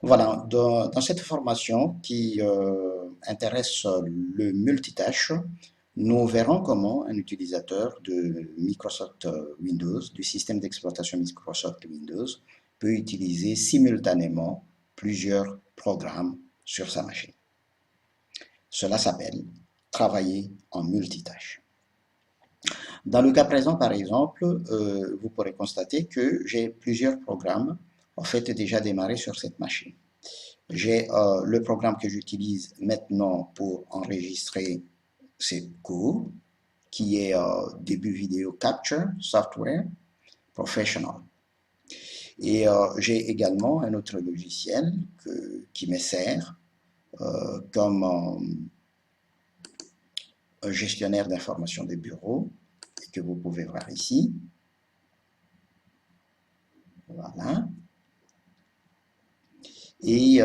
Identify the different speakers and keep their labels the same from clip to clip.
Speaker 1: Voilà, dans cette formation qui intéresse le multitâche, nous verrons comment un utilisateur de Microsoft Windows, du système d'exploitation Microsoft Windows, peut utiliser simultanément plusieurs programmes sur sa machine. Cela s'appelle travailler en multitâche. Dans le cas présent, par exemple, vous pourrez constater que j'ai plusieurs programmes en fait déjà démarrés sur cette machine. J'ai le programme que j'utilise maintenant pour enregistrer ces cours, qui est Début Vidéo Capture Software Professional. Et j'ai également un autre logiciel qui me sert comme un gestionnaire d'information des bureaux, que vous pouvez voir ici. Voilà. Et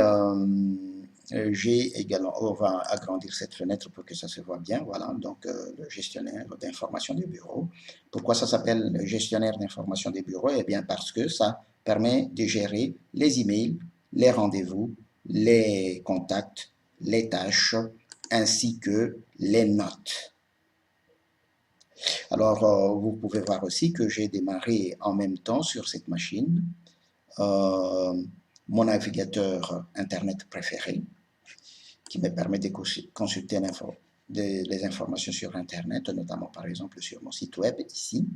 Speaker 1: j'ai également, on va agrandir cette fenêtre pour que ça se voit bien, voilà, donc le gestionnaire d'information des bureaux. Pourquoi ça s'appelle le gestionnaire d'information des bureaux? Eh bien parce que ça permet de gérer les emails, les rendez-vous, les contacts, les tâches, ainsi que les notes. Alors, vous pouvez voir aussi que j'ai démarré en même temps sur cette machine mon navigateur Internet préféré, qui me permet de consulter les informations sur Internet, notamment par exemple sur mon site web ici,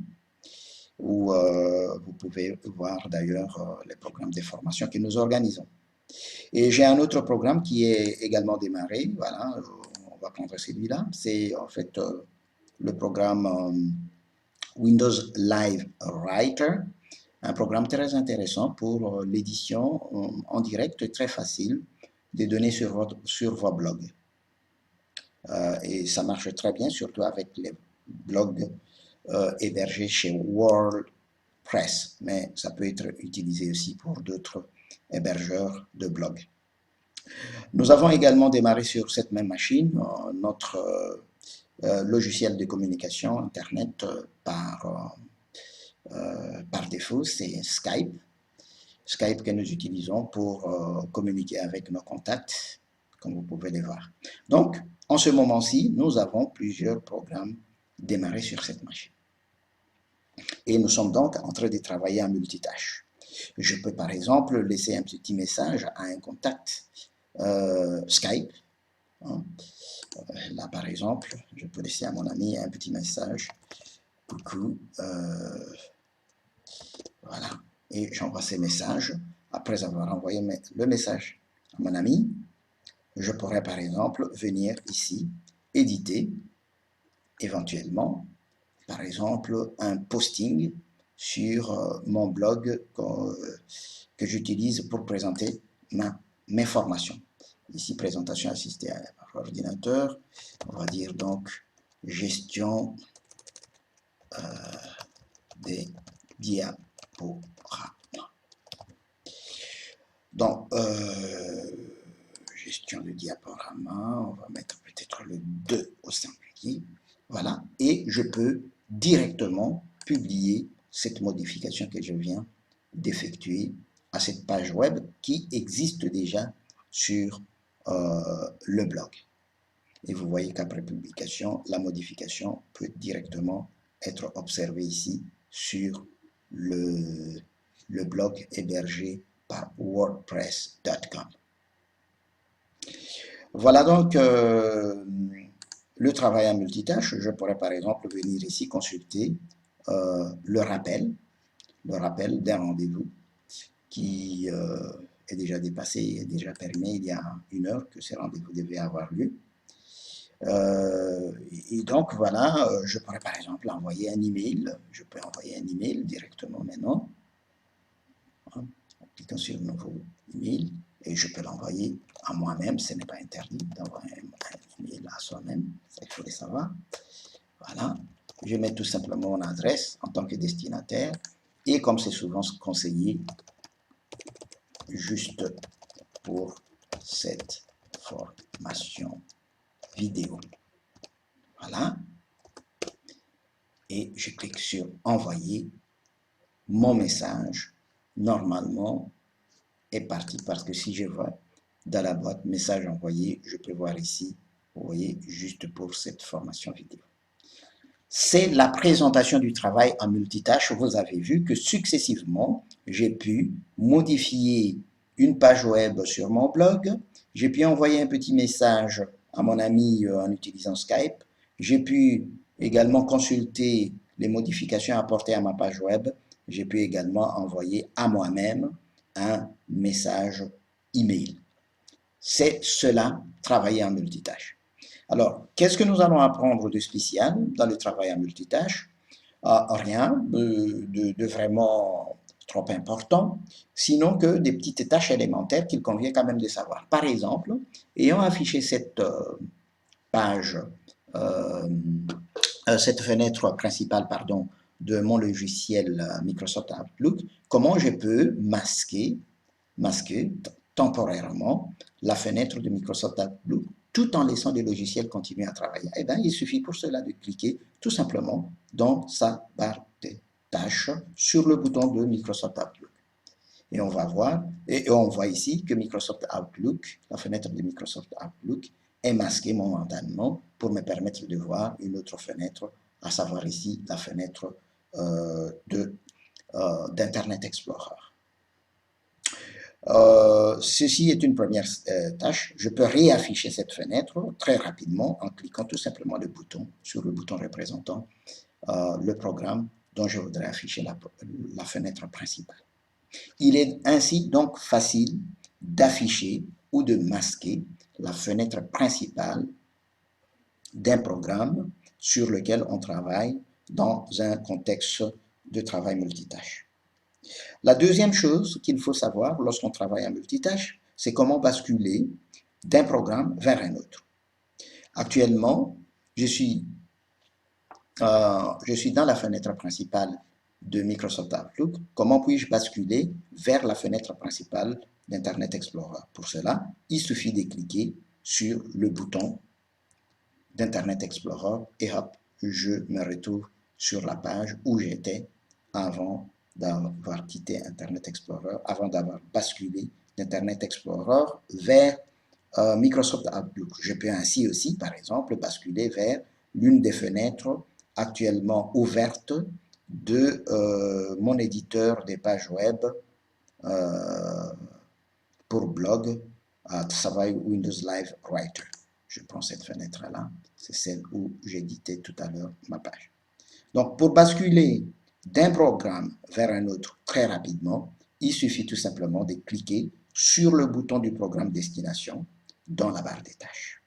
Speaker 1: où vous pouvez voir d'ailleurs les programmes de formation que nous organisons. Et j'ai un autre programme qui est également démarré, voilà, on va prendre celui-là, c'est en fait le programme Windows Live Writer, un programme très intéressant pour l'édition en direct très facile des données sur vos blogs. Et ça marche très bien, surtout avec les blogs hébergés chez WordPress, mais ça peut être utilisé aussi pour d'autres hébergeurs de blogs. Nous avons également démarré sur cette même machine notre logiciel de communication Internet par défaut, c'est Skype. Skype que nous utilisons pour communiquer avec nos contacts, comme vous pouvez les voir. Donc, en ce moment-ci, nous avons plusieurs programmes démarrés sur cette machine. Et nous sommes donc en train de travailler en multitâche. Je peux par exemple laisser un petit message à un contact Skype. Hein. Là par exemple, je peux laisser à mon ami un petit message. Coucou. Voilà. Et j'envoie ces messages. Après avoir envoyé le message à mon ami, je pourrais par exemple venir ici, éditer, éventuellement, par exemple, un posting sur mon blog que j'utilise pour présenter mes formations. Ici, présentation assistée par ordinateur. On va dire donc gestion des diaporama. Donc, gestion de diaporama, on va mettre peut-être le 2 au singulier. Voilà, et je peux directement publier cette modification que je viens d'effectuer à cette page web qui existe déjà sur le blog. Et vous voyez qu'après publication, la modification peut directement être observée ici sur le blog hébergé par wordpress.com. Voilà donc le travail en multitâche. Je pourrais par exemple venir ici consulter le rappel d'un rendez-vous qui est déjà dépassé, est déjà périmé il y a 1 heure que ce rendez-vous devait avoir lieu. Et donc voilà, je pourrais par exemple envoyer un email. Je peux envoyer un email directement maintenant. En cliquant sur nouveau email, et je peux l'envoyer à moi-même. Ce n'est pas interdit d'envoyer un email à soi-même, ça il faut le savoir. Voilà, je mets tout simplement mon adresse en tant que destinataire, et comme c'est souvent conseillé, juste pour cette formation vidéo. Voilà, et je clique sur envoyer. Mon message, normalement, est parti parce que si je vois dans la boîte message envoyé, je peux voir ici, vous voyez, juste pour cette formation vidéo. C'est la présentation du travail en multitâche. Vous avez vu que successivement, j'ai pu modifier une page web sur mon blog, j'ai pu envoyer un petit message à mon ami en utilisant Skype, j'ai pu également consulter les modifications apportées à ma page web, j'ai pu également envoyer à moi-même un message email. C'est cela, travailler en multitâche. Alors, qu'est-ce que nous allons apprendre de spécial dans le travail en multitâche? Rien de vraiment trop important, sinon que des petites tâches élémentaires qu'il convient quand même de savoir. Par exemple, ayant affiché cette page, euh, cette fenêtre principale, pardon, de mon logiciel Microsoft Outlook, comment je peux masquer temporairement la fenêtre de Microsoft Outlook tout en laissant le logiciel continuer à travailler. Eh bien, il suffit pour cela de cliquer tout simplement dans sa barre de tâches sur le bouton de Microsoft Outlook. Et on va voir, et on voit ici que Microsoft Outlook, la fenêtre de Microsoft Outlook, est masquée momentanément pour me permettre de voir une autre fenêtre, à savoir ici la fenêtre d'Internet Explorer. Ceci est une première tâche. Je peux réafficher cette fenêtre très rapidement en cliquant tout simplement sur le bouton représentant le programme dont je voudrais afficher la fenêtre principale. Il est ainsi donc facile d'afficher ou de masquer la fenêtre principale d'un programme sur lequel on travaille dans un contexte de travail multitâche. La deuxième chose qu'il faut savoir lorsqu'on travaille en multitâche, c'est comment basculer d'un programme vers un autre. Actuellement, je suis dans la fenêtre principale de Microsoft Outlook. Comment puis-je basculer vers la fenêtre principale d'Internet Explorer? Pour cela, il suffit de cliquer sur le bouton d'Internet Explorer et hop, je me retrouve sur la page où j'étais avant d'avoir quitté Internet Explorer, avant d'avoir basculé d'Internet Explorer vers Microsoft Outlook. Je peux ainsi aussi, par exemple, basculer vers l'une des fenêtres actuellement ouvertes de mon éditeur des pages web pour blog, à savoir Windows Live Writer. Je prends cette fenêtre-là, c'est celle où j'éditais tout à l'heure ma page. Donc, pour basculer d'un programme vers un autre très rapidement, il suffit tout simplement de cliquer sur le bouton du programme destination dans la barre des tâches.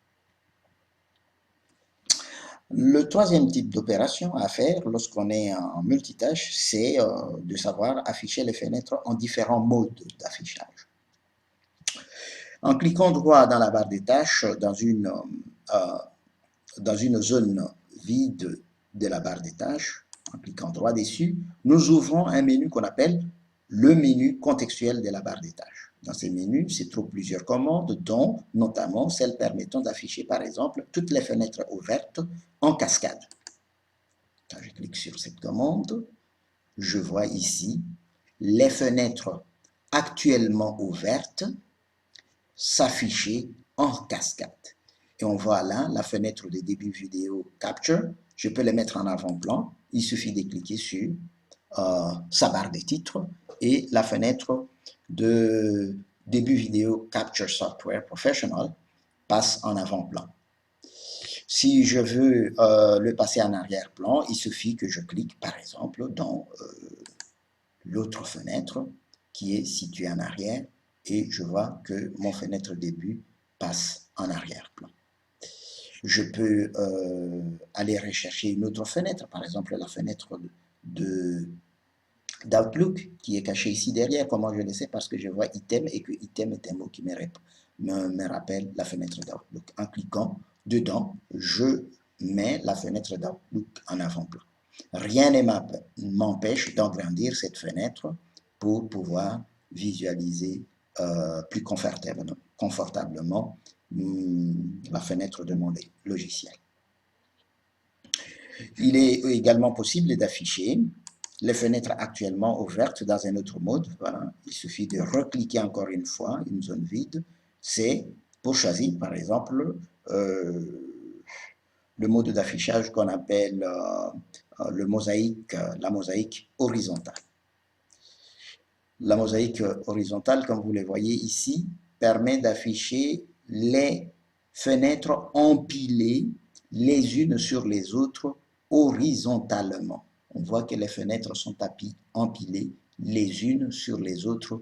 Speaker 1: Le troisième type d'opération à faire lorsqu'on est en multitâche, c'est de savoir afficher les fenêtres en différents modes d'affichage. En cliquant droit dans la barre des tâches, dans une zone vide de la barre des tâches, en cliquant droit dessus, nous ouvrons un menu qu'on appelle le menu contextuel de la barre des tâches. Dans ce menu se trouvent plusieurs commandes, dont notamment celles permettant d'afficher par exemple toutes les fenêtres ouvertes en cascade. Quand je clique sur cette commande, je vois ici les fenêtres actuellement ouvertes s'afficher en cascade. Et on voit là la fenêtre de début vidéo Capture. Je peux les mettre en avant-plan. Il suffit de cliquer sur sa barre de titre et la fenêtre de début vidéo Capture Software Professional passe en avant-plan. Si je veux le passer en arrière-plan, il suffit que je clique par exemple dans l'autre fenêtre qui est située en arrière et je vois que mon fenêtre début passe en arrière-plan. Je peux aller rechercher une autre fenêtre, par exemple la fenêtre d'Outlook qui est cachée ici derrière. Comment je le sais? Parce que je vois item et que item est un mot qui me rappelle la fenêtre d'Outlook. En cliquant dedans, je mets la fenêtre d'Outlook en avant-plan. Rien ne m'empêche d'agrandir cette fenêtre pour pouvoir visualiser plus confortablement la fenêtre de mon logiciel. Il est également possible d'afficher les fenêtres actuellement ouvertes dans un autre mode. Voilà. Il suffit de recliquer encore une fois une zone vide. C'est pour choisir, par exemple, le mode d'affichage qu'on appelle la mosaïque horizontale. La mosaïque horizontale, comme vous le voyez ici, permet d'afficher les fenêtres empilées les unes sur les autres horizontalement. On voit que les fenêtres sont empilées les unes sur les autres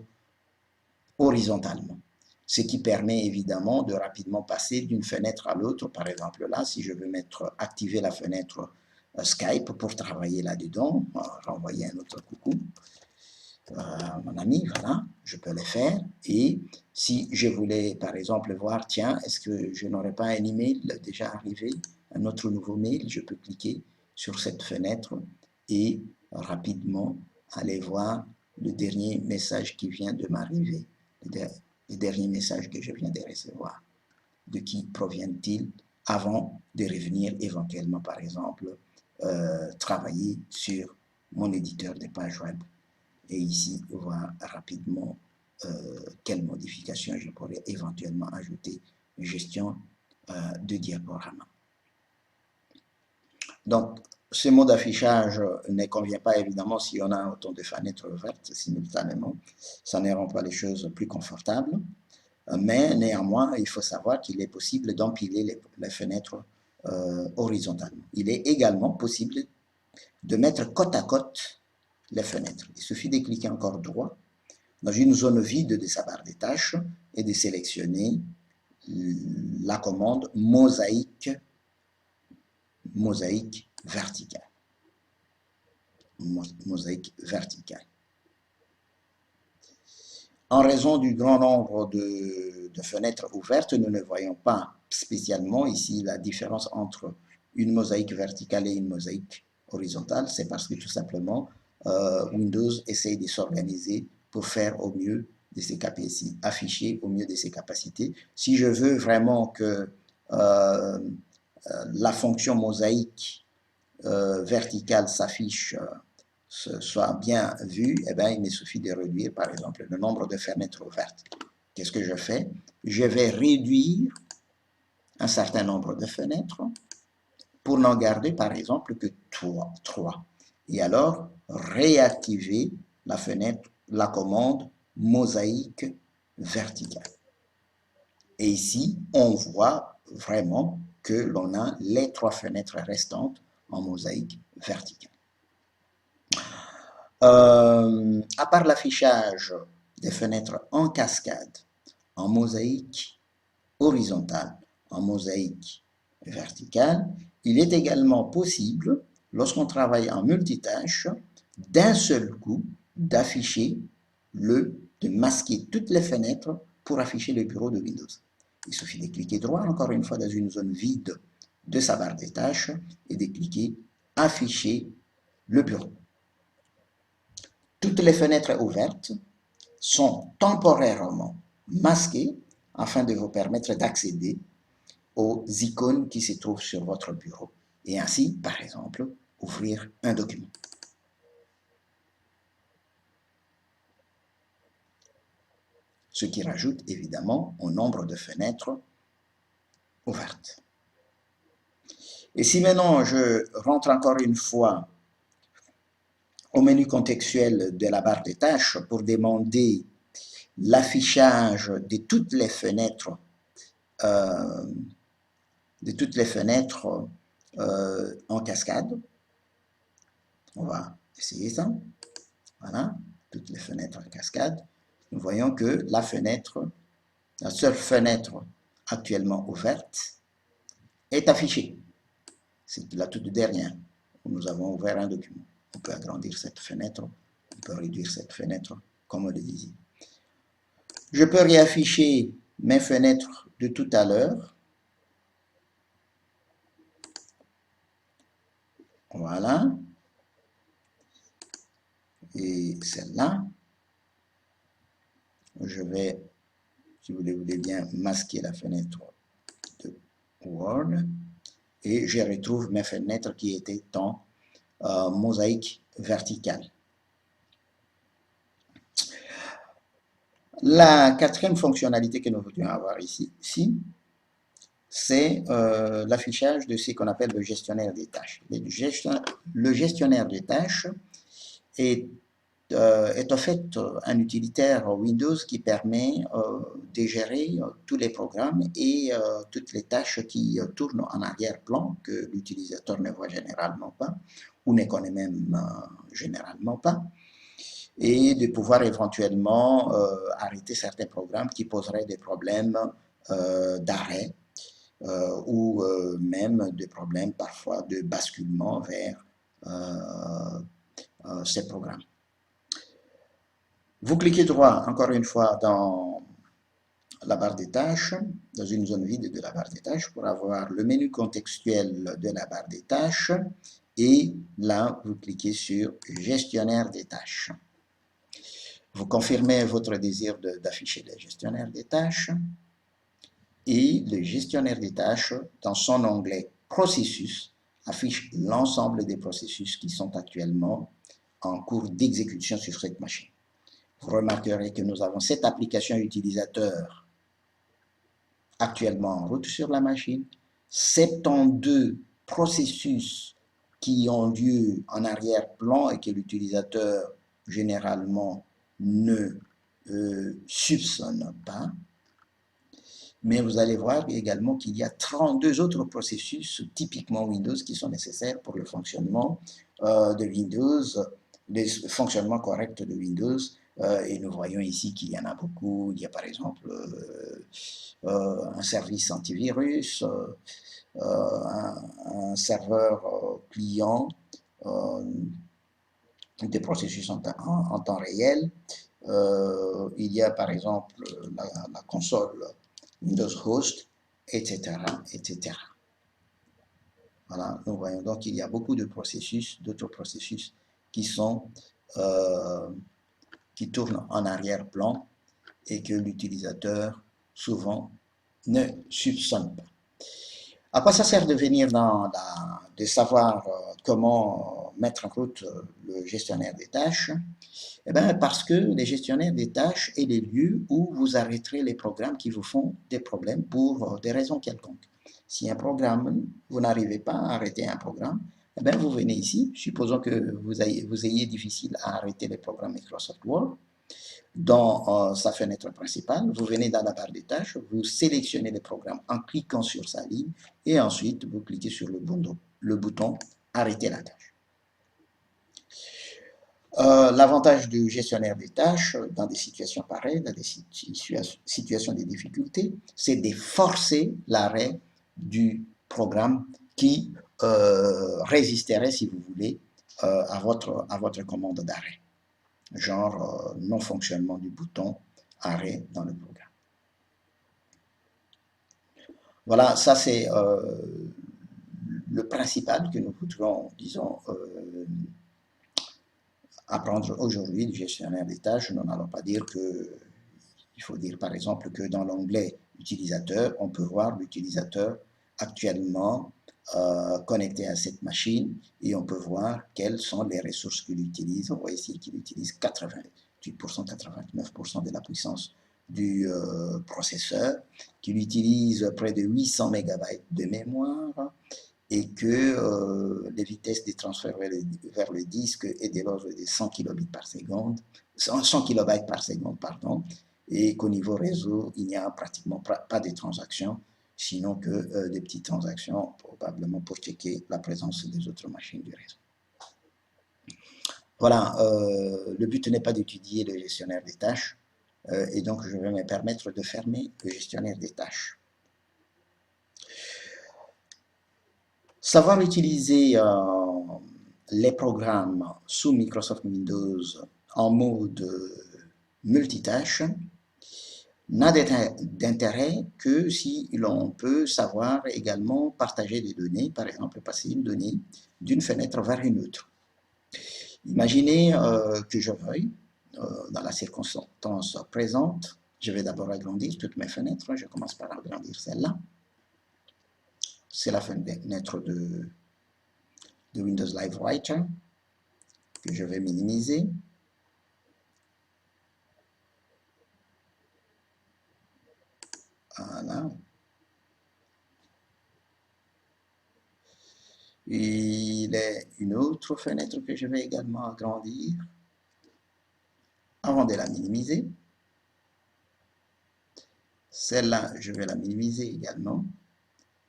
Speaker 1: horizontalement. Ce qui permet évidemment de rapidement passer d'une fenêtre à l'autre. Par exemple là, si je veux activer la fenêtre Skype pour travailler là-dedans, renvoyer un autre coucou, mon ami, voilà, je peux le faire. Et si je voulais, par exemple, voir, tiens, est-ce que je n'aurais pas un email déjà arrivé, un autre nouveau mail, je peux cliquer sur cette fenêtre et rapidement aller voir le dernier message qui vient de m'arriver, le dernier message que je viens de recevoir. De qui proviennent-ils avant de revenir éventuellement, par exemple, travailler sur mon éditeur de page web. Et ici, voir rapidement quelles modifications je pourrais éventuellement ajouter, gestion de diaporama. Donc, ce mode d'affichage ne convient pas évidemment si on a autant de fenêtres ouvertes simultanément. Ça ne rend pas les choses plus confortables. Mais néanmoins, il faut savoir qu'il est possible d'empiler les fenêtres horizontalement. Il est également possible de mettre côte à côte les fenêtres. Il suffit de cliquer encore droit dans une zone vide de sa barre des tâches et de sélectionner la commande mosaïque verticale. Mosaïque verticale. En raison du grand nombre de fenêtres ouvertes, nous ne voyons pas spécialement ici la différence entre une mosaïque verticale et une mosaïque horizontale. C'est parce que tout simplement, Windows essaye de s'organiser pour faire au mieux de ses capacités, afficher au mieux de ses capacités. Si je veux vraiment que la fonction mosaïque verticale s'affiche soit bien vue, eh bien, il me suffit de réduire, par exemple, le nombre de fenêtres ouvertes. Qu'est-ce que je fais? Je vais réduire un certain nombre de fenêtres pour n'en garder, par exemple, que 3. Et alors, réactiver la fenêtre, la commande mosaïque verticale. Et ici, on voit vraiment que l'on a les 3 fenêtres restantes en mosaïque verticale. À part l'affichage des fenêtres en cascade, en mosaïque horizontale, en mosaïque verticale, il est également possible, lorsqu'on travaille en multitâche, d'un seul coup, d'afficher de masquer toutes les fenêtres pour afficher le bureau de Windows. Il suffit de cliquer droit, encore une fois, dans une zone vide de sa barre des tâches et de cliquer « Afficher le bureau ». Toutes les fenêtres ouvertes sont temporairement masquées afin de vous permettre d'accéder aux icônes qui se trouvent sur votre bureau et ainsi, par exemple, ouvrir un document. Ce qui rajoute évidemment au nombre de fenêtres ouvertes. Et si maintenant je rentre encore une fois au menu contextuel de la barre des tâches pour demander l'affichage de toutes les fenêtres en cascade. On va essayer ça. Voilà, toutes les fenêtres en cascade. Nous voyons que la seule fenêtre actuellement ouverte est affichée. C'est la toute dernière où nous avons ouvert un document. On peut agrandir cette fenêtre, on peut réduire cette fenêtre comme on le disait. Je peux réafficher mes fenêtres de tout à l'heure. Voilà. Et celle-là, je vais, si vous le voulez bien, masquer la fenêtre de Word et je retrouve mes fenêtres qui étaient en mosaïque verticale. La quatrième fonctionnalité que nous voudrions avoir ici c'est l'affichage de ce qu'on appelle le gestionnaire des tâches. Le gestionnaire des tâches est en fait un utilitaire Windows qui permet de gérer tous les programmes et toutes les tâches qui tournent en arrière-plan que l'utilisateur ne voit généralement pas ou ne connaît même généralement pas, et de pouvoir éventuellement arrêter certains programmes qui poseraient des problèmes d'arrêt ou même des problèmes parfois de basculement vers ces programmes. Vous cliquez droit, encore une fois, dans la barre des tâches, dans une zone vide de la barre des tâches, pour avoir le menu contextuel de la barre des tâches, et là, vous cliquez sur Gestionnaire des tâches. Vous confirmez votre désir d'afficher le gestionnaire des tâches, et le gestionnaire des tâches, dans son onglet Processus, affiche l'ensemble des processus qui sont actuellement en cours d'exécution sur cette machine. Vous remarquerez que nous avons cette application utilisateur actuellement en route sur la machine, 72 processus qui ont lieu en arrière-plan et que l'utilisateur généralement ne soupçonne pas. Mais vous allez voir également qu'il y a 32 autres processus typiquement Windows qui sont nécessaires pour le fonctionnement de Windows, le fonctionnement correct de Windows. Et nous voyons ici qu'il y en a beaucoup. Il y a par exemple un service antivirus, un serveur client, des processus en temps réel. Il y a par exemple la console Windows Host, etc., etc. Voilà, nous voyons donc qu'il y a beaucoup de processus, d'autres processus qui sont qui tournent en arrière-plan et que l'utilisateur souvent ne soupçonne pas. À quoi ça sert de venir de savoir comment mettre en route le gestionnaire des tâches? Eh bien, parce que les gestionnaires des tâches est les lieux où vous arrêterez les programmes qui vous font des problèmes pour des raisons quelconques. Si un programme, vous n'arrivez pas à arrêter un programme, eh bien, vous venez ici, supposons que vous ayez difficile à arrêter les programmes Microsoft Word, dans sa fenêtre principale, vous venez dans la barre des tâches, vous sélectionnez le programme en cliquant sur sa ligne et ensuite vous cliquez sur le bouton Arrêter la tâche. L'avantage du gestionnaire des tâches dans des situations pareilles, dans des situations de difficulté, c'est de forcer l'arrêt du programme qui résisterait, si vous voulez, à votre commande d'arrêt. Genre non-fonctionnement du bouton arrêt dans le programme. Voilà, ça c'est le principal que nous voudrions, disons, apprendre aujourd'hui du gestionnaire des tâches. Nous n'allons pas dire que, il faut dire par exemple que dans l'onglet utilisateur, on peut voir l'utilisateur actuellement connecté à cette machine et on peut voir quelles sont les ressources qu'il utilise. On voit ici qu'il utilise 88%, 89% de la puissance du processeur, qu'il utilise près de 800 MB de mémoire et que les vitesses de transfert vers le disque est de l'ordre de 100 kilobits par seconde, 100 kilobytes par seconde, pardon, et qu'au niveau réseau, il n'y a pratiquement pas de transactions, sinon que des petites transactions, probablement pour checker la présence des autres machines du réseau. Voilà, le but n'est pas d'étudier le gestionnaire des tâches, et donc je vais me permettre de fermer le gestionnaire des tâches. Savoir utiliser les programmes sous Microsoft Windows en mode multitâche n'a d'intérêt que si l'on peut savoir également partager des données, par exemple passer une donnée d'une fenêtre vers une autre. Imaginez que je veuille, dans la circonstance présente, je vais d'abord agrandir toutes mes fenêtres, je commence par agrandir celle-là. C'est la fenêtre de Windows Live Writer. que je vais minimiser. Voilà. Il est une autre fenêtre que je vais également agrandir avant de la minimiser. Celle-là, je vais la minimiser également.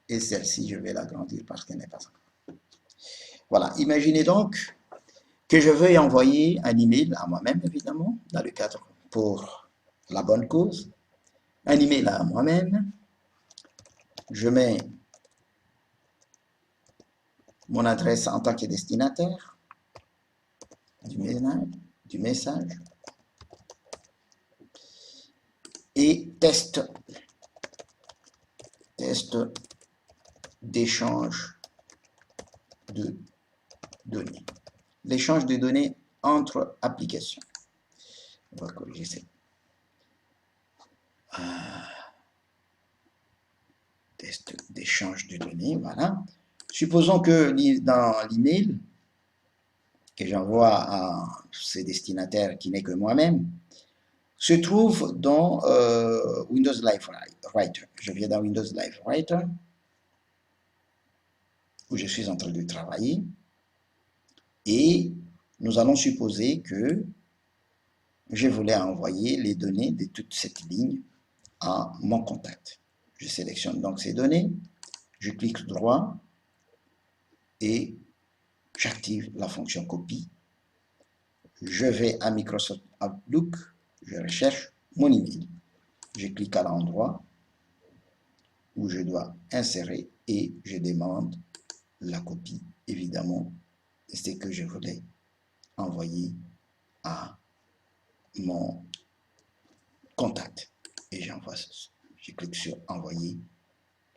Speaker 1: Et celle-ci, je vais l'agrandir parce qu'elle n'est pas encore. Voilà, imaginez donc que je veuille envoyer un email à moi-même, évidemment, dans le cadre pour la bonne cause. Un email à moi-même. Je mets mon adresse en tant que destinataire du message et test d'échange de données. L'échange de données entre applications. On va corriger ça. Test d'échange de données, voilà. Supposons que dans l'email que j'envoie à ces destinataires qui n'est que moi-même, se trouve dans Windows Live Writer. Je viens dans Windows Live Writer, où je suis en train de travailler, et nous allons supposer que je voulais envoyer les données de toute cette ligne à mon contact. Je sélectionne donc ces données, je clique droit et j'active la fonction copie. Je vais à Microsoft Outlook, je recherche mon email. Je clique à l'endroit où je dois insérer et je demande la copie, évidemment, de ce que je voulais envoyer à mon contact. Et j'envoie, je clique sur envoyer,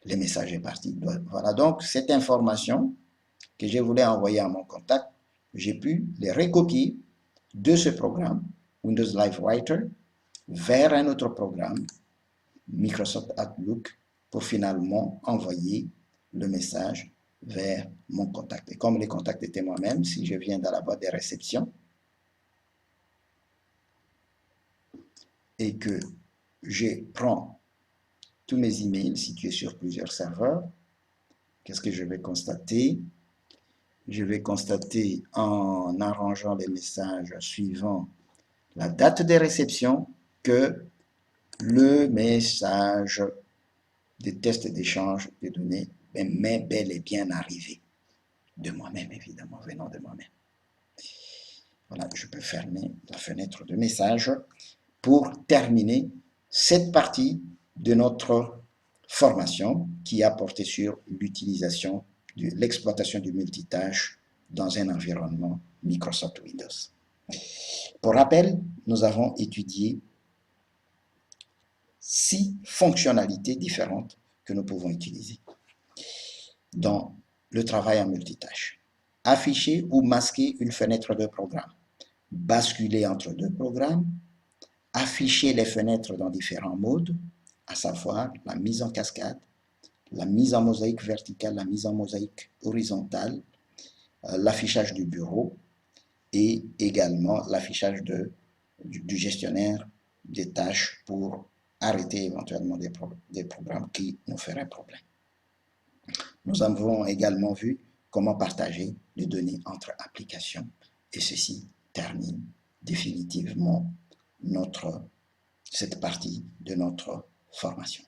Speaker 1: le message est parti. Voilà donc cette information que je voulais envoyer à mon contact, j'ai pu les recopier de ce programme, Windows Live Writer, vers un autre programme, Microsoft Outlook, pour finalement envoyer le message vers mon contact. Et comme les contacts étaient moi-même, si je viens dans la boîte de réception et que je prends tous mes emails situés sur plusieurs serveurs, qu'est-ce que je vais constater? Je vais constater en arrangeant les messages suivant la date de réception que le message de test d'échange de données m'est bel et bien arrivé. De moi-même, évidemment, venant de moi-même. Voilà, je peux fermer la fenêtre de message pour terminer cette partie de notre formation qui a porté sur l'utilisation de l'exploitation du multitâche dans un environnement Microsoft Windows. Pour rappel, nous avons étudié 6 fonctionnalités différentes que nous pouvons utiliser dans le travail en multitâche. Afficher ou masquer une fenêtre de programme, basculer entre deux programmes, afficher les fenêtres dans différents modes, à savoir la mise en cascade, la mise en mosaïque verticale, la mise en mosaïque horizontale, l'affichage du bureau et également l'affichage du gestionnaire des tâches pour arrêter éventuellement des programmes qui nous feraient problème. Nous avons également vu comment partager les données entre applications et ceci termine définitivement cette partie de notre formation.